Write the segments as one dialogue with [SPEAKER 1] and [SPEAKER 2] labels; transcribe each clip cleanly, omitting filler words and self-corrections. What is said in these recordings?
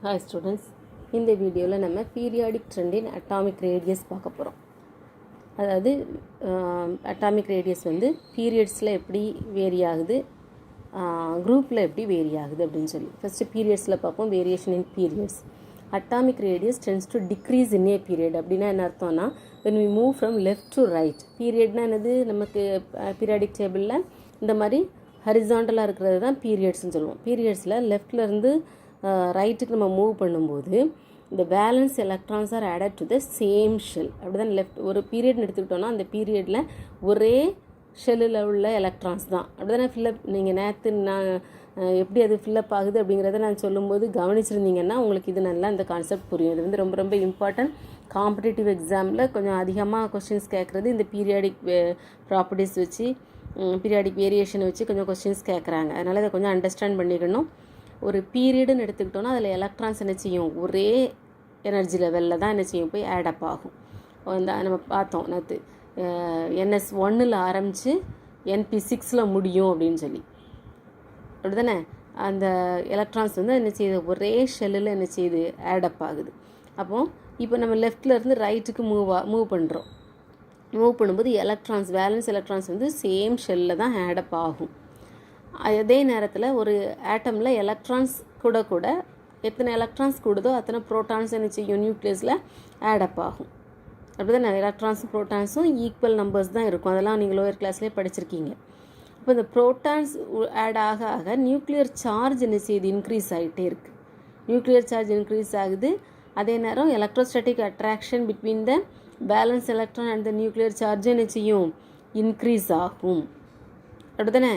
[SPEAKER 1] Hi students, இந்த வீடியோவில் நம்ம பீரியாடிக் ட்ரெண்டின் அட்டாமிக் ரேடியஸ் பார்க்க போகிறோம். அதாவது அட்டாமிக் ரேடியஸ் வந்து பீரியட்ஸில் எப்படி வேரி ஆகுது, குரூப்பில் எப்படி வேரி ஆகுது அப்படின்னு சொல்லி. ஃபஸ்ட்டு பீரியட்ஸில் பார்ப்போம். Variation in periods. Atomic radius tends to decrease in A period. அப்படின்னா என்ன அர்த்தம்னா, when we move from left to right. பீரியட்னா என்னது, நமக்கு பீரியாடிக் டேபிளில் இந்த மாதிரி ஹரிசாண்டலாக இருக்கிறது தான் பீரியட்ஸ்னு சொல்லுவோம். பீரியட்ஸில் லெஃப்ட்லேருந்து ரைட்டுக்கு நம்ம மூவ் பண்ணும்போது இந்த balance electrons R added to the same shell. அப்படி தான் லெஃப்ட் ஒரு பீரியட்னு எடுத்துக்கிட்டோன்னா அந்த பீரியடில் ஒரே ஷெல்லில் உள்ள எலக்ட்ரான்ஸ் தான். அப்படி தானே ஃபில்லப், நீங்கள் நேற்று நான் எப்படி அது ஃபில்லப் ஆகுது அப்படிங்கிறத நான் சொல்லும்போது கவனிச்சிருந்தீங்கன்னா உங்களுக்கு இது நல்லா இந்த கான்செப்ட் புரியும். இது வந்து ரொம்ப ரொம்ப இம்பார்ட்டன்ட். காம்படிட்டிவ் எக்ஸாமில் கொஞ்சம் அதிகமாக கொஸ்டின்ஸ் கேட்குறது இந்த பீரியாடிக் ப்ராப்பர்ட்டிஸ் வச்சு, பீரியாடிக் வேரியேஷனை வச்சு கொஞ்சம் கொஸ்டின்ஸ் கேட்குறாங்க. அதனால் இதை கொஞ்சம் அண்டர்ஸ்டாண்ட் பண்ணிக்கணும். ஒரு பீரியடுன்னு எடுத்துக்கிட்டோன்னா அதில் எலக்ட்ரான்ஸ் என்ன செய்யும், ஒரே எனர்ஜி லெவலில் தான் என்ன செய்யும், போய் ஆடப் ஆகும். அந்த நம்ம பார்த்தோம் நேற்று NS1 ஆரம்பித்து NP6 முடியும் அப்படின்னு சொல்லி. அப்படி தானே அந்த எலக்ட்ரான்ஸ் வந்து என்ன செய்யுது, ஒரே ஷெல்லில் என்ன செய்யுது, ஆடப் ஆகுது. அப்போது இப்போ நம்ம லெஃப்ட்லேருந்து ரைட்டுக்கு மூவ் பண்ணுறோம். மூவ் பண்ணும்போது எலக்ட்ரான்ஸ், வேலன்ஸ் எலக்ட்ரான்ஸ் வந்து சேம் ஷெல்லில் தான் ஆடப் ஆகும். அதே நேரத்தில் ஒரு ஆட்டமில் எலக்ட்ரான்ஸ் கூட எத்தனை எலக்ட்ரான்ஸ் கூடுதோ அத்தனை ப்ரோட்டான்ஸ் என்ன செய்யும், நியூக்ளியஸில் ஆடப் ஆகும். அப்படி தான் எலக்ட்ரான்ஸும் ப்ரோட்டான்ஸும் ஈக்குவல் நம்பர்ஸ் தான் இருக்கும். அதெல்லாம் நீங்கள் லோயர் கிளாஸ்லேயே படிச்சிருக்கீங்க. இப்போ இந்த ப்ரோட்டான்ஸ் ஆட் ஆக ஆக நியூக்ளியர் சார்ஜ் என்ன செய்யுது, இன்க்ரீஸ் ஆகிட்டே இருக்குது. நியூக்ளியர் சார்ஜ் இன்க்ரீஸ் ஆகுது. அதே நேரம் electrostatic attraction between the balance electron and the nuclear charge என்ன செய்யும், இன்க்ரீஸ் ஆகும். அப்படி தானே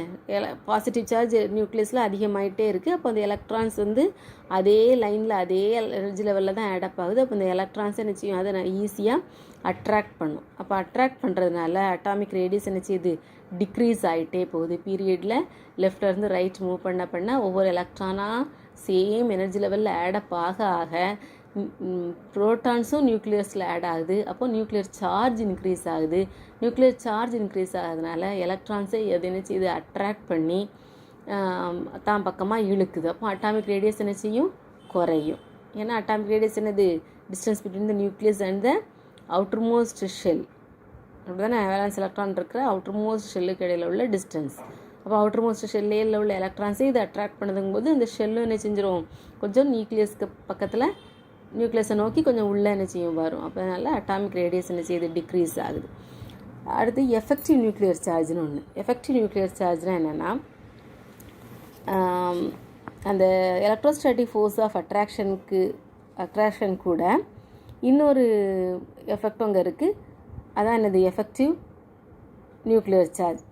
[SPEAKER 1] பாசிட்டிவ் சார்ஜ் நியூக்ளியஸில் அதிகமாகிட்டே இருக்குது. அப்போ அந்த எலக்ட்ரான்ஸ் வந்து அதே லைனில் அதே எனர்ஜி லெவலில் தான் ஆடப் ஆகுது. அப்போ இந்த எலக்ட்ரான்ஸ் என்ன செய்யும், அதை ஈஸியாக அட்ராக்ட் பண்ணும். அப்போ அட்ராக்ட் பண்ணுறதுனால அட்டாமிக் ரேடியஸ் என்ன செய்யுது, டிக்ரீஸ் ஆகிட்டே போகுது. பீரியடில் லெஃப்ட்லேருந்து ரைட் மூவ் பண்ண ஒவ்வொரு எலக்ட்ரானாக சேம் எனர்ஜி லெவலில் ஆடப் ஆக ப்ரோட்டான்ஸும் நியூக்ளியஸில் ஆட் ஆகுது. அப்போது நியூக்ளியர் சார்ஜ் இன்க்ரீஸ் ஆகுது. நியூக்ளியர் சார்ஜ் இன்க்ரீஸ் ஆகிறதுனால எலக்ட்ரான்ஸை எது என்ன செய்யுது, அட்ராக்ட் பண்ணி தான் பக்கமாக இழுக்குது. அப்போ அட்டாமிக் ரேடியஸ் என்ன செய்யும், குறையும். ஏன்னா அட்டாமிக் ரேடியஸ் என்னது, distance between the nucleus and the outer most shell. அப்படி தானே வேலன்ஸ் எலக்ட்ரான் இருக்கிற அவுட்டர் மோஸ்ட் ஷெல்லுக்கு இடையில் உள்ள டிஸ்டன்ஸ். அப்போ அவுட்டர் மோஸ்ட் ஷெல்லில் உள்ள எலக்ட்ரான்ஸை இதை அட்ராக்ட் பண்ணதுங்கும் போது அந்த ஷெல்லும் என்ன செஞ்சிடும், கொஞ்சம் நியூக்ளியஸ்க்கு பக்கத்தில் நியூக்ளியஸை நோக்கி கொஞ்சம் உள்ளே என்ன செய்யும், வரும். அப்போ அதனால் அட்டாமிக் ரேடியஸ் என்ன செய்யுது, டிக்ரீஸ் ஆகுது. அடுத்து எஃபெக்டிவ் நியூக்ளியர் சார்ஜ்னு ஒன்று. எஃபெக்டிவ் நியூக்ளியர் சார்ஜ்னால் என்னென்னா, அந்த எலக்ட்ரோஸ்டாட்டிக் ஃபோர்ஸ் ஆஃப் அட்ராக்ஷன் கூட இன்னொரு எஃபெக்டும் அங்கே இருக்குது. அதான் என்னது, எஃபெக்டிவ் நியூக்ளியர் சார்ஜ்.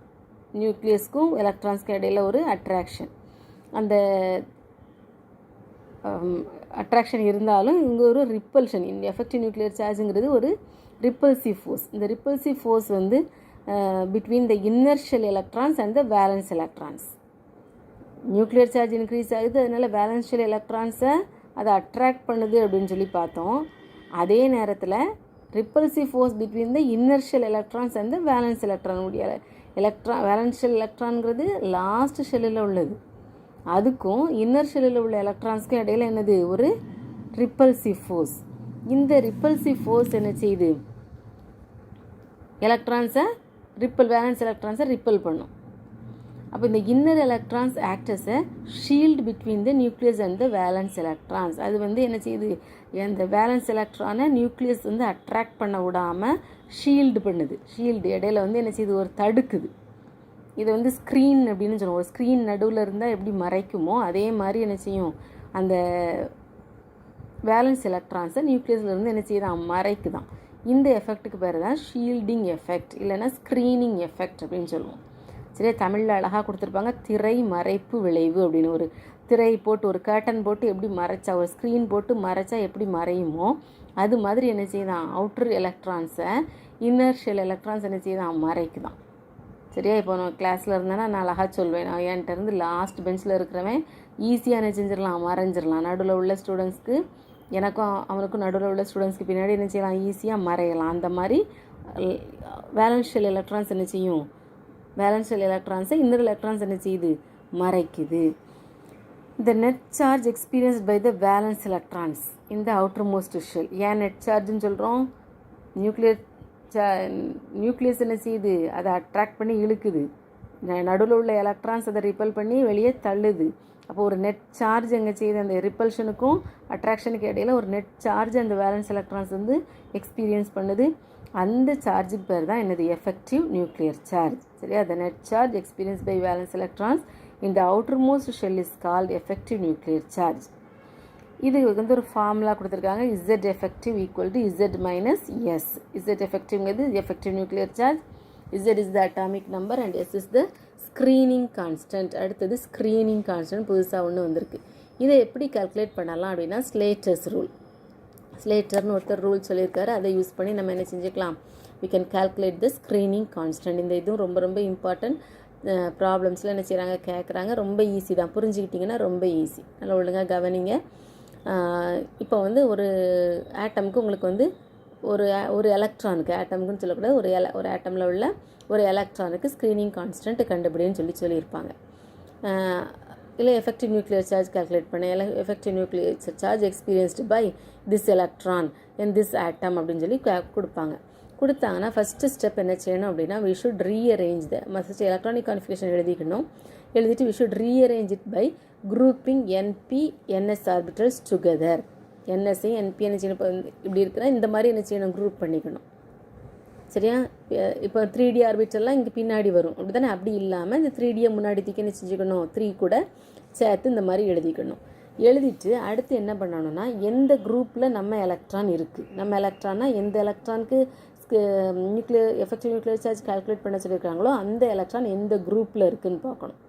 [SPEAKER 1] நியூக்ளியஸ்க்கும் எலக்ட்ரான்ஸ்க்கும் இடையில் ஒரு அட்ராக்ஷன். அந்த அட்ராக்ஷன் இருந்தாலும் இங்கே ஒரு ரிப்பல்ஷன். இந்த எஃபெக்டிவ் நியூக்ளியர் சார்ஜுங்கிறது ஒரு ரிப்பல்சிவ் ஃபோர்ஸ். இந்த ரிப்பல்சிவ் ஃபோர்ஸ் வந்து between the inner shell electrons and the valence electrons. Nuclear charge increase ஆகுது, அதனால் வேலன்ஸ் ஷெல் எலக்ட்ரான்ஸை அதை அட்ராக்ட் பண்ணுது அப்படின்னு சொல்லி பார்த்தோம். அதே நேரத்தில் repulsive force between the inner shell electrons and the valence எலக்ட்ரானுடைய வேலன்ஸ் ஷெல் எலக்ட்ரான்ங்கிறது லாஸ்ட் ஷெல்லில் உள்ளது. அதுக்கும் இன்னர் ஷெல்லில் உள்ள எலக்ட்ரான்ஸ்க்கும் இடையில் என்னது, ஒரு ரிப்பல்சிவ் ஃபோர்ஸ். இந்த ரிப்பல்சிவ் ஃபோர்ஸ் என்ன செய்யுது, எலக்ட்ரான்ஸை வேலன்ஸ் எலக்ட்ரான்ஸை ரிப்பல் பண்ணும். அப்போ இந்த inner electrons act as a shield between the nucleus and the valence electrons. அது வந்து என்ன செய்யுது, அந்த வேலன்ஸ் எலக்ட்ரானை நியூக்ளியஸ் வந்து அட்ராக்ட் பண்ண விடாமல் ஷீல்டு பண்ணுது. ஷீல்டு இடையில வந்து என்ன செய்யுது, ஒரு தடுக்குது. இது வந்து ஸ்க்ரீன் அப்படின்னு சொல்லுவோம். ஒரு ஸ்க்ரீன் நடுவில் இருந்தால் எப்படி மறைக்குமோ அதே மாதிரி என்ன செய்யும், அந்த வேலன்ஸ் எலக்ட்ரான்ஸை நியூக்ளியஸ்லேருந்து என்ன செய்யுதான், மறைக்குதான். இந்த எஃபெக்ட்டுக்கு பேர் தான் ஷீல்டிங் எஃபெக்ட், இல்லைன்னா ஸ்க்ரீனிங் எஃபெக்ட் அப்படின்னு சொல்லுவோம். சரியா, தமிழில் அழகாக கொடுத்துருப்பாங்க, திரை மறைப்பு விளைவு அப்படின்னு. ஒரு திரை போட்டு, ஒரு கர்டன் போட்டு எப்படி மறைச்சா, ஒரு ஸ்க்ரீன் போட்டு மறைச்சா எப்படி மறையுமோ அது மாதிரி என்ன செய்யுதான், அவுட்டர் எலக்ட்ரான்ஸை இன்னர் ஷெல் எலக்ட்ரான்ஸ் என்ன செய்யுதான், மறைக்குதான். சரியா, இப்போ நான் கிளாஸில் இருந்தேன்னா நான் அழகாக சொல்வேன், நான் என்கிட்ட இருந்து லாஸ்ட் பெஞ்சில் இருக்கிறவன் ஈஸியாக என்ன செஞ்சிடலாம், மறைஞ்சிடலாம். நடுவில் உள்ள ஸ்டூடெண்ட்ஸ்க்கு, எனக்கும் அவனுக்கும் நடுவில் உள்ள ஸ்டூடெண்ட்ஸ்க்கு பின்னாடி என்ன செய்யலாம், ஈஸியாக மறையலாம். அந்த மாதிரி வேலன்ஸ் ஷெல் எலக்ட்ரான்ஸ் என்ன செய்யும், வேலன்ஸ் ஷெல் எலக்ட்ரான்ஸை இன்னர் எலக்ட்ரான்ஸ் என்ன செய்யுது, மறைக்குது. the net charge experienced by the valence electrons in the outermost shell. ஏன் net chargeன்னு சொல்கிறோம்? நியூக்ளியஸ் என்ன செய்யுது, அதை அட்ராக்ட் பண்ணி இழுக்குது, நடுவில் உள்ள எலக்ட்ரான்ஸ் அதை ரிப்பல் பண்ணி வெளியே தள்ளுது. அப்போ ஒரு நெட் சார்ஜ் எங்கே செய்யுது, அந்த ரிப்பல்ஷனுக்கும் அட்ராக்ஷனுக்கு இடையில ஒரு நெட் சார்ஜ் அந்த வேலன்ஸ் எலக்ட்ரான்ஸ் வந்து எக்ஸ்பீரியன்ஸ் பண்ணுது. அந்த சார்ஜுக்கு பேர் தான் என்னது, எஃபெக்டிவ் நியூக்ளியர் சார்ஜ். சரியா, the net charge experienced by valence electrons in the outermost shell is called effective nuclear charge. இது வந்து ஒரு ஃபார்முலா கொடுத்துருக்காங்க, Z effective equal to Z minus S. Z effectiveங்கிறது effective nuclear charge, Z is the atomic number and S is the screening constant. அடுத்தது screening constant புதுசாக ஒன்று வந்திருக்கு. இதை எப்படி கால்குலேட் பண்ணலாம் அப்படின்னா ஸ்லேட்டர்ஸ் ரூல். ஸ்லேட்டர்னு ஒருத்தர் ரூல் சொல்லியிருக்காரு, அதை யூஸ் பண்ணி நம்ம என்ன செஞ்சுக்கலாம், we can calculate the screening constant. இந்த இதுவும் ரொம்ப ரொம்ப இம்பார்ட்டன்ட். ப்ராப்ளம்ஸில் என்ன செய்கிறாங்க, கேட்குறாங்க. ரொம்ப ஈஸி தான், புரிஞ்சுக்கிட்டிங்கன்னா ரொம்ப ஈஸி. நல்லா ஒழுங்காக கவனிங்க. இப்போ வந்து ஒரு ஆட்டமுக்கு உங்களுக்கு வந்து ஒரு எலக்ட்ரானுக்கு, ஆட்டமுக்குன்னு சொல்லக்கூடாது, ஒரு ஆட்டமில் உள்ள ஒரு எலக்ட்ரானுக்கு ஸ்க்ரீனிங் கான்ஸ்டன்ட் கண்டுபிடின்னு சொல்லியிருப்பாங்க. இல்லை எஃபெக்டிவ் நியூக்ளியர் சார்ஜ் கால்குலேட் பண்ண, effective nuclear charge experienced by this electron in this atom அப்படின்னு சொல்லி கொடுப்பாங்க. கொடுத்தாங்கன்னா ஃபஸ்ட்டு ஸ்டெப் என்ன செய்யணும் அப்படின்னா, we should rearrange first electronic configuration எழுதிட்டு we should rearrange it by grouping n p n s orbitals together. என்எஸ்ஐ என்பி என்ன செய்யணும், இப்படி இருக்கிற இந்த மாதிரி என்ன செய்யணும், குரூப் பண்ணிக்கணும். சரியா, இப்போ 3D ஆர்பிட்டல்லாம் இங்கே பின்னாடி வரும் அப்படி தானே, அப்படி இல்லாமல் இந்த 3Dயை முன்னாடி தூக்கி என்ன செஞ்சுக்கணும், 3 கூட சேர்த்து இந்த மாதிரி எழுதிக்கணும். எழுதிட்டு அடுத்து என்ன பண்ணணும்னா, எந்த குரூப்பில் நம்ம எலக்ட்ரான் இருக்குது, நம்ம எலக்ட்ரான்னா எந்த எலக்ட்ரானுக்கு எஃபெக்டிவ் நியூக்ளியர் சார்ஜ் கால்குலேட் பண்ண சொல்லியிருக்காங்களோ அந்த எலக்ட்ரான் எந்த குரூப்பில் இருக்குதுன்னு பார்க்கணும்.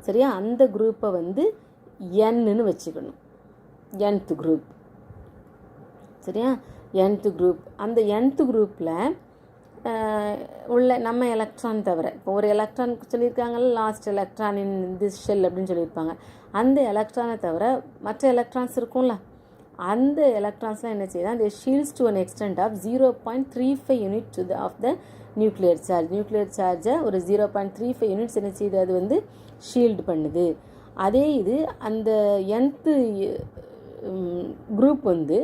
[SPEAKER 1] சரியா, அந்த குரூப்பை வந்து Nன்னு வச்சுக்கணும், nth குரூப். சரியா, nth குரூப். அந்த nth குரூப்பில் உள்ள நம்ம எலக்ட்ரான் தவிர, இப்போ ஒரு எலக்ட்ரான் சொல்லியிருக்காங்கல்ல, last electron in this shell அப்படின்னு சொல்லியிருப்பாங்க, அந்த எலக்ட்ரானை தவிர மற்ற எலக்ட்ரான்ஸ் இருக்கும்ல, அந்த எலக்ட்ரான்ஸ்லாம் என்ன செய்யுது, அந்த shields to an extent of 0.35 unit to of the nuclear charge. Nuclear சார்ஜை ஒரு 0.35 யூனிட்ஸ் என்ன செய்யுது, அது வந்து ஷீல்டு பண்ணுது. அதே இது அந்த nth குரூப் வந்து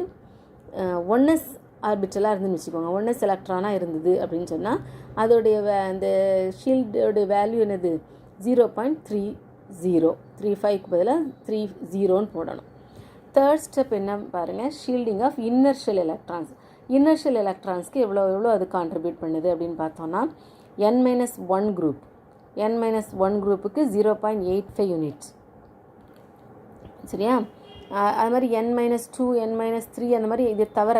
[SPEAKER 1] 1s ஆர்பிட்டலாக இருந்துன்னு வச்சுக்கோங்க, 1s எலக்ட்ரானாக இருந்தது அப்படின்னு சொன்னால் அதோடைய அந்த ஷீல்டோடைய வேல்யூ என்னது, 0.35க்கு பதிலாக 30ன்னு போடணும். தேர்ட் ஸ்டெப் என்ன பாருங்கள், shielding of inertial electrons. Inertial எலக்ட்ரான்ஸ்க்கு எவ்வளோ அது கான்ட்ரிபியூட் பண்ணுது அப்படின்னு பார்த்தோன்னா, n-1 குரூப், n-1 குரூப்புக்கு 0.85 யூனிட்ஸ். சரியா, அது மாதிரி n-2 n-3 அந்த மாதிரி இதை தவிர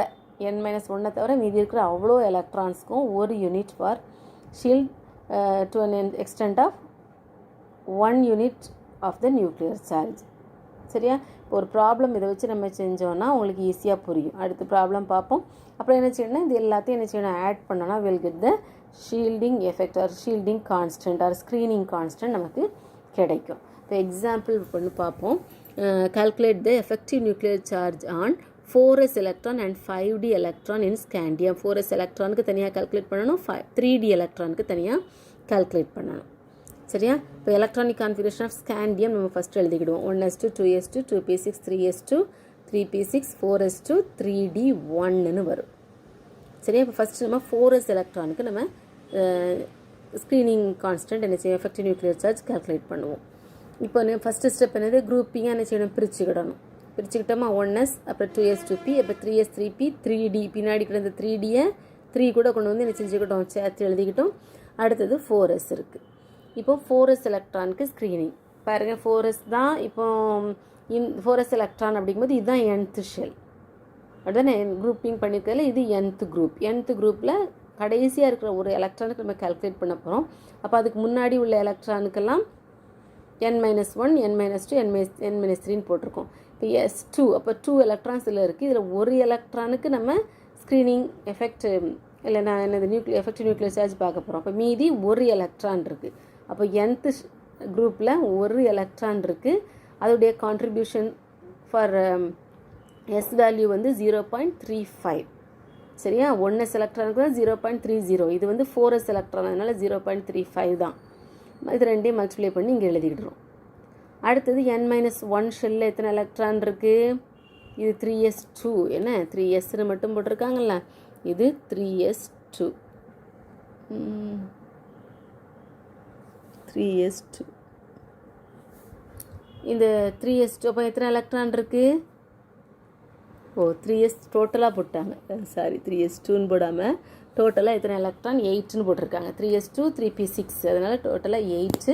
[SPEAKER 1] n-1 தவிர மீதி இருக்கிற அவ்வளோ எலக்ட்ரான்ஸ்க்கும் 1 unit for shield to an extent of 1 unit of the nuclear charge. சரியா, இப்போ ஒரு ப்ராப்ளம் இதை வச்சு நம்ம செஞ்சோன்னா உங்களுக்கு ஈஸியாக புரியும். அடுத்த ப்ராப்ளம் பார்ப்போம். அப்புறம் என்ன செய்யணும்னா, இது எல்லாத்தையும் என்ன செய்யணும், ஆட் பண்ணோன்னா will get the shielding effect or shielding constant or screening constant நமக்கு கிடைக்கும். இப்போ எக்ஸாம்பிள் பண்ணி பார்ப்போம். Calculate the effective nuclear charge on 4s electron and 5d electron in scandium. 4s எலக்ட்ரானுக்கு தனியாக கால்குலேட் பண்ணணும், 3d எலக்ட்ரானுக்கு தனியாக கால்குலேட் பண்ணணும். சரியா, இப்போ எலக்ட்ரானிக் கான்ஃபிகரேஷன் ஆஃப் ஸ்கேண்டியம் நம்ம ஃபஸ்ட்டு எழுதிக்கிடுவோம். 1s2 2s2 2p6 3s2 3p6 4s2 3d1ன்னு வரும். சரியா, இப்போ ஃபஸ்ட்டு நம்ம 4s எலக்ட்ரானுக்கு நம்ம ஸ்க்ரீனிங் கான்ஸ்டன்ட் என்ன செய்யும், எஃபெக்டிவ் நியூக்ளியர் சார்ஜ் கால்குலேட் பண்ணுவோம். இப்போ ஃபஸ்ட்டு ஸ்டெப் என்னது, குரூப்பிங்காக என்ன செய்யணும், பிரிச்சுக்கிடணும். பிரிச்சுக்கிட்டோமா, 1s அப்புறம் 2s 2p அப்புறம் 3s 3p 3d, பின்னாடி கிடந்த 3dயை 3 கூட கொண்டு வந்து என்ன செஞ்சுக்கிட்டோம், சேர்த்து எழுதிக்கிட்டோம். அடுத்தது 4s இருக்குது. இப்போ 4s எலக்ட்ரானுக்கு ஸ்க்ரீனிங் பாருங்கள், 4s தான் இப்போ 4s எலக்ட்ரான் அப்படிங்கும்போது இதுதான் nth ஷெல் அப்படிதானே, குரூப்பிங் பண்ணியிருக்கல, இது nth குரூப். nth குரூப்பில் கடைசியாக இருக்கிற ஒரு எலக்ட்ரானுக்கு நம்ம கால்குலேட் பண்ண போகிறோம். அப்போ அதுக்கு முன்னாடி உள்ள எலக்ட்ரானுக்கெல்லாம் n-1 n-2 n-3ன்னு போட்டிருக்கோம். இப்போ s2 அப்போ 2 எலக்ட்ரான்ஸ் இதில் இருக்குது. இதில் ஒரு எலக்ட்ரானுக்கு நம்ம ஸ்க்ரீனிங் எஃபெக்ட் இல்லை நான் என்னது எஃபெக்டிவ் நியூக்ளியர் சார்ஜ் பார்க்க போகிறோம். அப்போ மீதி ஒரு எலக்ட்ரான் இருக்குது. அப்போ nth குரூப்பில் ஒரு எலக்ட்ரான் இருக்குது. அதோடைய கான்ட்ரிபியூஷன் ஃபார் எஸ் வேல்யூ வந்து 0.35. சரியா, 1s எலக்ட்ரானுக்கு தான் 0.30. இது வந்து 4s எலக்ட்ரான், அதனால் 0.35 தான். இது ரெண்டையும் மல்டிப்ளை பண்ணி இங்கே எழுதிக்கிடுறோம். அடுத்தது n-1 ஷெல்லில் எத்தனை எலக்ட்ரான் இருக்குது? இது 3s2. என்ன 3sன்னு மட்டும் போட்டிருக்காங்கல்ல, இது 3s2. 3s2. இந்த 3s2 அப்போ எத்தனை எலக்ட்ரான் இருக்குது? 3s டோட்டலாக போட்டாங்க, சாரி 3s2ன்னு போடாமல் டோட்டலாக எத்தனை எலக்ட்ரான் 8ன்னு போட்டிருக்காங்க. 3s2 3p6, அதனால் டோட்டலாக 8.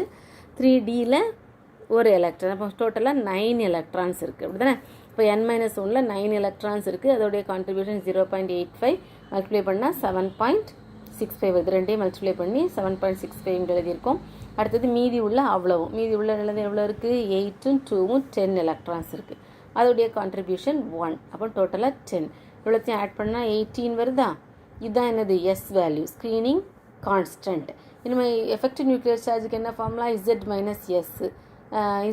[SPEAKER 1] 3dயில் ஒரு எலக்ட்ரான், அப்போ டோட்டலாக 9 எலக்ட்ரான்ஸ் இருக்குது, அப்படி தானே? இப்போ n-1ல் 9 எலக்ட்ரான்ஸ் இருக்குது. அதோடைய கான்ட்ரிபியூஷன் 0.85 மல்டிப்ளை பண்ணால் 7.65 வருது. ரெண்டையும் மல்டிப்ளை பண்ணி 7.65 எழுதியிருக்கோம். அடுத்தது மீதி உள்ள எவ்வளோ இருக்குது? 8ம் 2ம் 10 எலக்ட்ரான்ஸ் இருக்குது. அதோடைய கான்ட்ரிபியூஷன் 1. அப்போ டோட்டலாக 10. இவ்வளோத்தையும் ஆட் பண்ணால் 18 வருதா? இதுதான் என்னது? S value, screening constant. இனிமேல் எஃபெக்டிவ் நியூக்ளியர் சார்ஜுக்கு என்ன formula? Z minus S.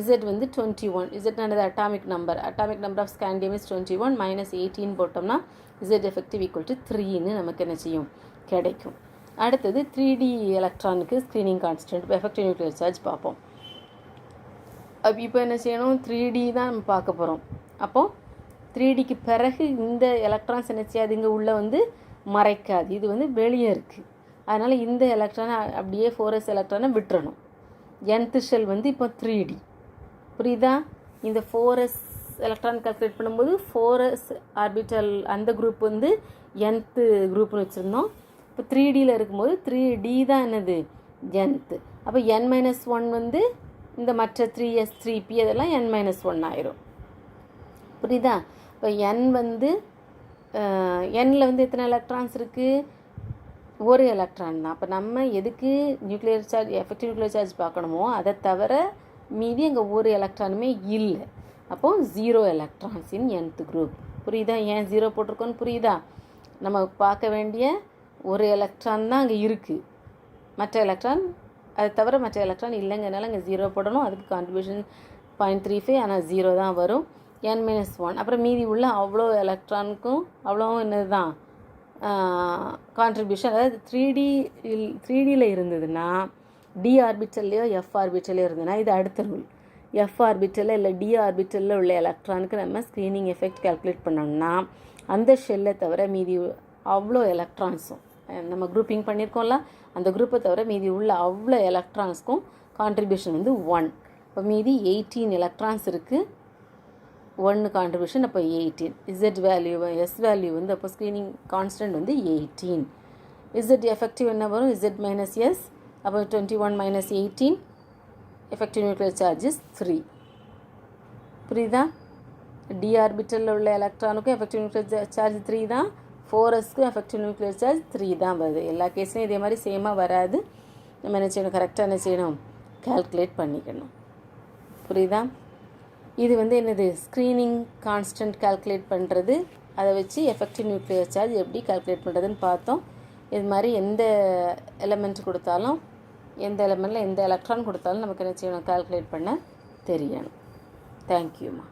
[SPEAKER 1] Z வந்து 21. Z என்னது? Atomic number of scandium is 21 minus 18 போட்டோம்னா Z எஃபெக்டிவ் ஈக்குவல் டு 3ன்னு நமக்கு என்ன செய்யும்? கிடைக்கும். அடுத்தது 3D எலக்ட்ரானுக்கு ஸ்க்ரீனிங் கான்ஸ்டன்ட், இப்போ எஃபெக்டிவ் நியூக்ளியர் சார்ஜ் பார்ப்போம். இப்போ என்ன செய்யணும்? 3D தான் நம்ம பார்க்க போகிறோம். அப்போது 3Dக்கு பிறகு இந்த எலக்ட்ரான்ஸ் என்ன செய்யாது? இங்கே உள்ளே வந்து மறைக்காது, இது வந்து வெளியே இருக்குது. அதனால் இந்த எலக்ட்ரானை அப்படியே 4s எலக்ட்ரானை விட்டுறணும். nth ஷெல் வந்து இப்போ 3D, புரியுதா? இந்த 4s எலக்ட்ரான் கால்குலேட் பண்ணும்போது 4s ஆர்பிட்டல் அந்த குரூப் வந்து nth குரூப்னு வச்சுருந்தோம். இப்போ 3Dயில் இருக்கும்போது 3D தான் என்னது? nth. அப்போ n-1 வந்து இந்த மற்ற 3s 3p அதெல்லாம் n-1 ஆயிரும், புரியுதா? இப்போ n வந்து nல் வந்து எத்தனை எலக்ட்ரான்ஸ் இருக்குது? ஒரு எலக்ட்ரான் தான். அப்போ நம்ம எதுக்கு nuclear charge effective nuclear charge பார்க்கணுமோ அதை தவிர மீதி அங்கே ஒரு எலக்ட்ரானுமே இல்லை. அப்போது 0 எலக்ட்ரான்ஸ் இன் nth குரூப், புரியுதா? ஏன் 0 போட்டிருக்கோன்னு புரியுதா? நம்ம பார்க்க வேண்டிய ஒரு எலக்ட்ரான் தான் அங்கே இருக்குது, மற்ற எலக்ட்ரான் அதை தவிர மற்ற எலக்ட்ரான் இல்லைங்கிறனால அங்கே 0 போடணும். அதுக்கு கான்ட்ரிபியூஷன் 0.35, ஆனால் 0 தான் வரும். n-1 அப்புறம் மீதி உள்ள அவ்வளோ எலக்ட்ரானுக்கும் அவ்வளோ என்னது தான் கான்ட்ரிபியூஷன். அதாவது 3Dயில் இருந்ததுன்னா டி ஆர்பிட்டல்லையோ எஃப் ஆர்பிட்டல்லையோ இருந்ததுன்னா இது அடுத்த ரூல். எஃப் ஆர்பிட்டலில் இல்லை டி ஆர்பிட்டலில் உள்ள எலக்ட்ரானுக்கு நம்ம ஸ்க்ரீனிங் எஃபெக்ட் கால்குலேட் பண்ணோம்னா அந்த ஷெல்லை தவிர மீதி அவ்வளோ எலக்ட்ரான்ஸும் நம்ம குரூப்பிங் பண்ணியிருக்கோம்ல, அந்த குரூப்பை தவிர மீதி உள்ள அவ்வளோ எலக்ட்ரான்ஸ்க்கும் கான்ட்ரிபியூஷன் வந்து 1. இப்போ மீதி 18 எலக்ட்ரான்ஸ் இருக்குது, 1 கான்ட்ரிபியூஷன், அப்போ 18. Z வேல்யூ எஸ் வேல்யூ வந்து அப்போ ஸ்க்ரீனிங் கான்ஸ்டன்ட் வந்து 18. Z எஃபெக்டிவ் என்ன வரும்? Z மைனஸ் எஸ், அப்போ 21 மைனஸ் 18, எஃபெக்டிவ் நியூக்ளியர் சார்ஜஸ் 3. புரியுதா? டி ஆர்பிட்டலில் உள்ள எலக்ட்ரானுக்கும் எஃபெக்டிவ் நியூக்ளியர் சார்ஜ் 3 தான், 4sக்கும் எஃபெக்டிவ் நியூக்ளியர் சார்ஜ் 3 தான் வருது. எல்லா கேஸ்லையும் இதே மாதிரி சேமாக வராது. நம்ம என்ன செய்யணும்? கரெக்டாக என்ன செய்யணும்? கால்குலேட் பண்ணிக்கணும், புரியுதா? இது வந்து என்னது? ஸ்க்ரீனிங் கான்ஸ்டன்ட் கால்குலேட் பண்ணுறது. அதை வச்சு எஃபெக்டிவ் நியூக்ளியர் சார்ஜ் எப்படி கால்குலேட் பண்ணுறதுன்னு பார்த்தோம். இது மாதிரி எந்த எலமெண்ட் கொடுத்தாலும், எந்த எலமெண்ட்டில் எந்த எலக்ட்ரான் கொடுத்தாலும் நமக்கு என்ன செய்யணும்? கால்குலேட் பண்ண தெரியணும். தேங்க்யூம்மா.